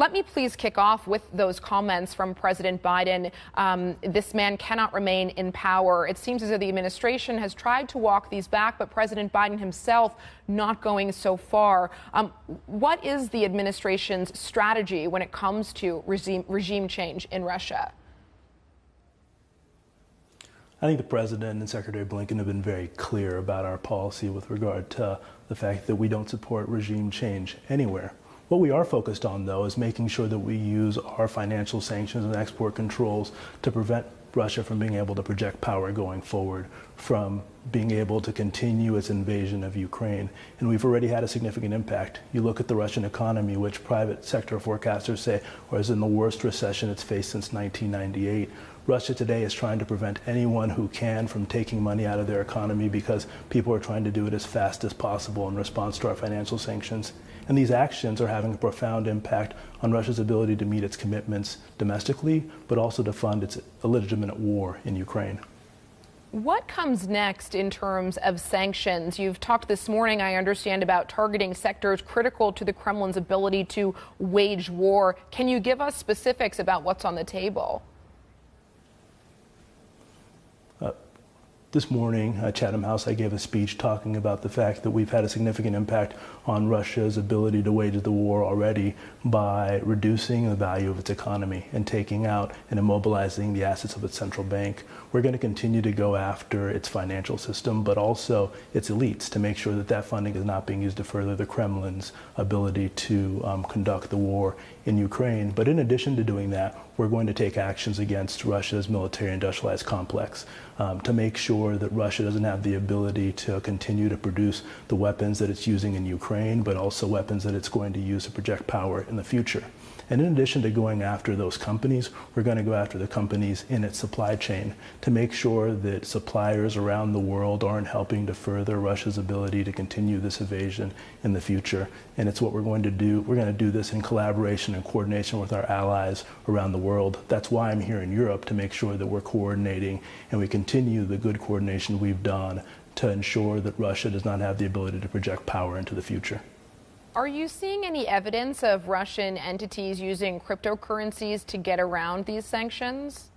Let me please kick off with those comments from President Biden. This man cannot remain in power. It seems as though the administration has tried to walk these back, but President Biden himself not going so far. What is the administration's strategy when it comes to regime change in Russia? I think the President and Secretary Blinken have been very clear about our policy with regard to the fact that we don't support regime change anywhere. What we are focused on, though, is making sure that we use our financial sanctions and export controls to prevent Russia from being able to project power going forward, from being able to continue its invasion of Ukraine. And we've already had a significant impact. You look at the Russian economy, which private sector forecasters say was in the worst recession it's faced since 1998. Russia today is trying to prevent anyone who can from taking money out of their economy because people are trying to do it as fast as possible in response to our financial sanctions. And these actions are having a profound impact on Russia's ability to meet its commitments domestically, but also to fund its illegitimate war in Ukraine. What comes next in terms of sanctions? You've talked this morning, I understand, about targeting sectors critical to the Kremlin's ability to wage war. Can you give us specifics about what's on the table? This morning at Chatham House, I gave a speech talking about the fact that we've had a significant impact on Russia's ability to wage the war already by reducing the value of its economy and taking out and immobilizing the assets of its central bank. We're going to continue to go after its financial system, but also its elites, to make sure that that funding is not being used to further the Kremlin's ability to conduct the war in Ukraine. But in addition to doing that, we're going to take actions against Russia's military industrialized complex to make sure that Russia doesn't have the ability to continue to produce the weapons that it's using in Ukraine, but also weapons that it's going to use to project power in the future. And in addition to going after those companies, we're going to go after the companies in its supply chain to make sure that suppliers around the world aren't helping to further Russia's ability to continue this invasion in the future. And it's what we're going to do. We're going to do this in collaboration and coordination with our allies around the world. That's why I'm here in Europe, to make sure that we're coordinating and we continue the good coordination we've done to ensure that Russia does not have the ability to project power into the future. Are you seeing any evidence of Russian entities using cryptocurrencies to get around these sanctions?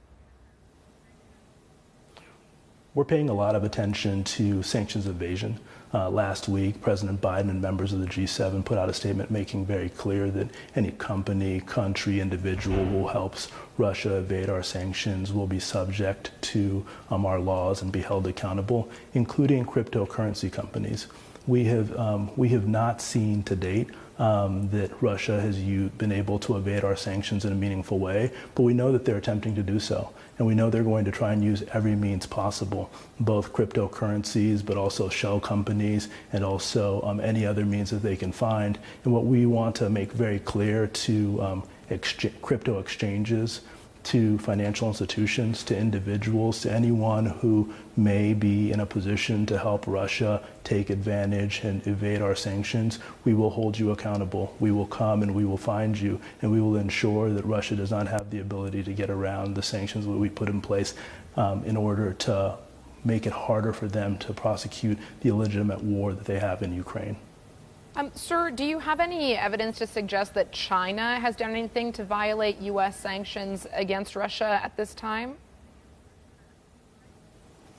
We're paying a lot of attention to sanctions evasion. Last week, President Biden and members of the G7 put out a statement making very clear that any company, country, individual who helps Russia evade our sanctions will be subject to our laws and be held accountable, including cryptocurrency companies. We have not seen to date that Russia has been able to evade our sanctions in a meaningful way, but we know that they're attempting to do so. And we know they're going to try and use every means possible, both cryptocurrencies, but also shell companies, and also any other means that they can find. And what we want to make very clear to crypto exchanges, to financial institutions, to individuals, to anyone who may be in a position to help Russia take advantage and evade our sanctions, we will hold you accountable. We will come and we will find you, and we will ensure that Russia does not have the ability to get around the sanctions that we put in place in order to make it harder for them to prosecute the illegitimate war that they have in Ukraine. Sir, do you have any evidence to suggest that China has done anything to violate U.S. sanctions against Russia at this time?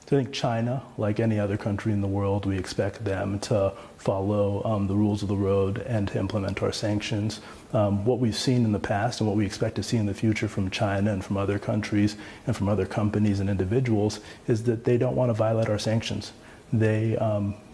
I think China, like any other country in the world, we expect them to follow the rules of the road and to implement our sanctions. What we've seen in the past and what we expect to see in the future from China and from other countries and from other companies and individuals is that they don't want to violate our sanctions. They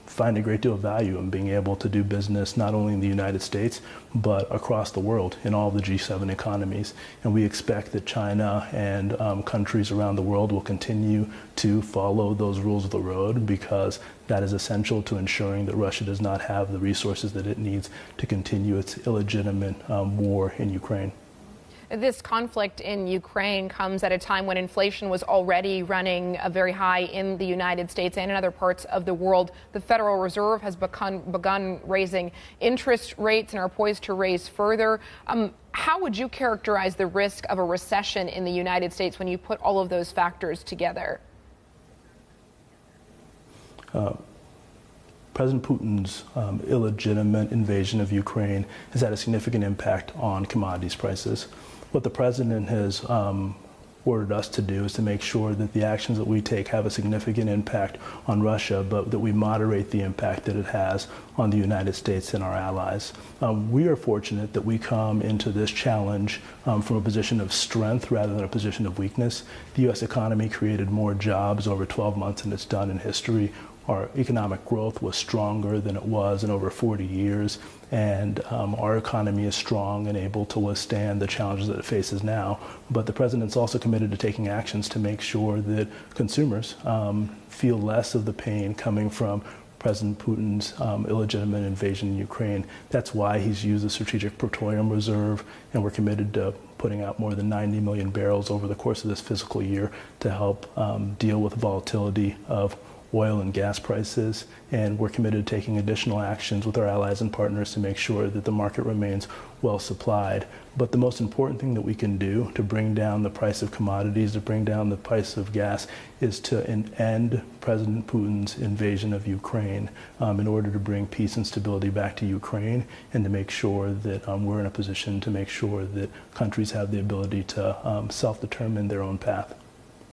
find a great deal of value in being able to do business not only in the United States, but across the world in all the G7 economies. And we expect that China and countries around the world will continue to follow those rules of the road, because that is essential to ensuring that Russia does not have the resources that it needs to continue its illegitimate war in Ukraine. This conflict in Ukraine comes at a time when inflation was already running very high in the United States and in other parts of the world. The Federal Reserve has begun raising interest rates and are poised to raise further. How would you characterize the risk of a recession in the United States when you put all of those factors together? President Putin's illegitimate invasion of Ukraine has had a significant impact on commodities prices. What the president has ordered us to do is to make sure that the actions that we take have a significant impact on Russia, but that we moderate the impact that it has on the United States and our allies. We are fortunate that we come into this challenge from a position of strength rather than a position of weakness. The U.S. economy created more jobs over 12 months than it's done in history. Our economic growth was stronger than it was in over 40 years, and our economy is strong and able to withstand the challenges that it faces now. But the president's also committed to taking actions to make sure that consumers feel less of the pain coming from President Putin's illegitimate invasion in Ukraine. That's why he's used the Strategic Petroleum Reserve, and we're committed to putting out more than 90 million barrels over the course of this fiscal year to help deal with the volatility of oil and gas prices, and we're committed to taking additional actions with our allies and partners to make sure that the market remains well supplied. But the most important thing that we can do to bring down the price of commodities, to bring down the price of gas, is to end President Putin's invasion of Ukraine in order to bring peace and stability back to Ukraine, and to make sure that we're in a position to make sure that countries have the ability to self-determine their own path.